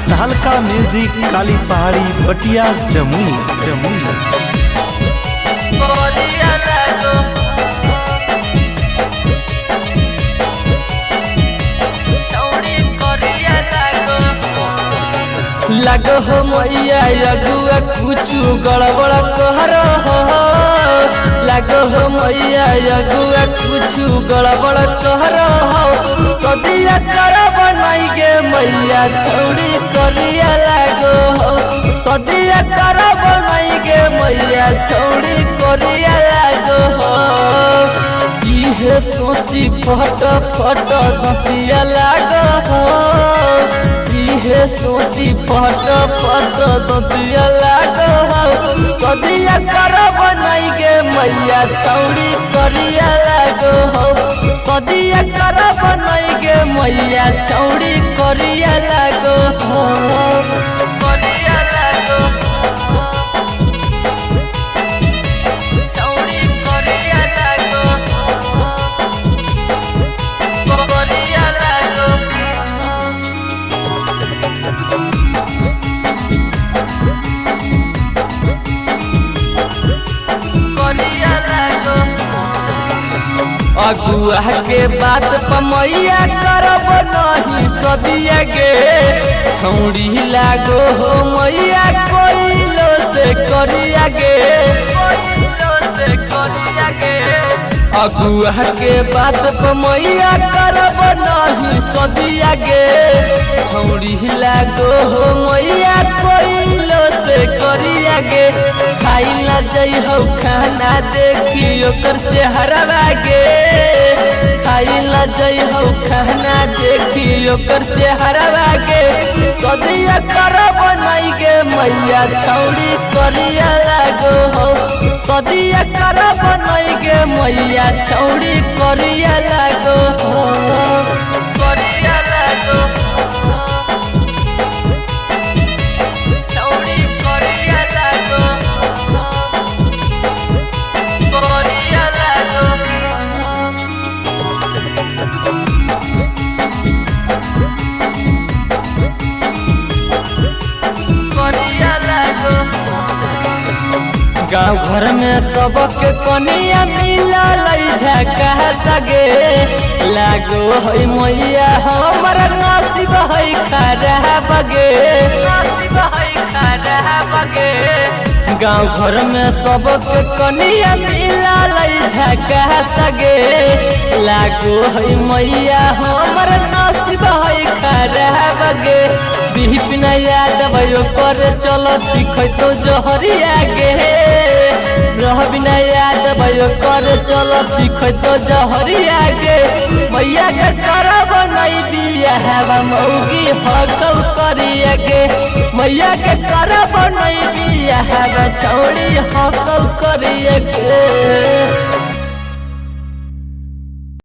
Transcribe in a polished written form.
तहलका म्यूजिक काली पहाड़ी बटिया जमुई लगो हो मैया अगुआ कुछ गड़बड़ कहर हो लगो हो मैया अगुआ कुछ गड़बड़ कहर हो सदिया कर बनाई गे मैया छौड़ी करिया लागो हो सदिया कर बनाई गे मैया छौड़ी करिया लागो हो इहे सोची फट दतिया लागो हो इहे सोची फट दतिया लागो हो सदिया कर बनाई गे मैया छौड़ी करिया लागो हो सदिया कर बनाई गे मैया छौड़ी करिया लागो हो करिया लागो छौड़ी करिया लागो करिया लागो अगुआ के बात पमैया करब नहीं सदिया गे छौड़ी लागो हो मैया कोइलो से करिया गे अगुआ के बात पमैया करब नहीं सदिया गे छौड़ी लागो हो मैया कोइलो से करिया गे खाई ना जाइ हो खाना देखी ओकर चेहरा गे खाई ना जाइ हो खाना देखी ओकर चेहरा गे सदिया कर बनाई गे मैया छौड़ी करिया लागो हो सदिया कर बनाई गे मैया छौड़ी करिया लागो हो करिया लागो छौड़ी करिया लागो करिया लागो करिया लागो गाँव घर में सबके कनिया मिलल झका सगे लागो है मैया हमर नसीब है खरा बगे नसीब है खरा बगे गाँव घर में सबके कनिया मिलल झका सगे लागो है मैया हमर नसीब है खरा बगे बिपिन यादव कर चलो दिखै तो जहरिया गे रह बिना यादव कर चलो दिखै तो जहरिया गे मैया के कर बनाई बियाह मौगी हकौ करिया गे मैया के कर बनाई बियाह छौड़ी हकौ करिया गे।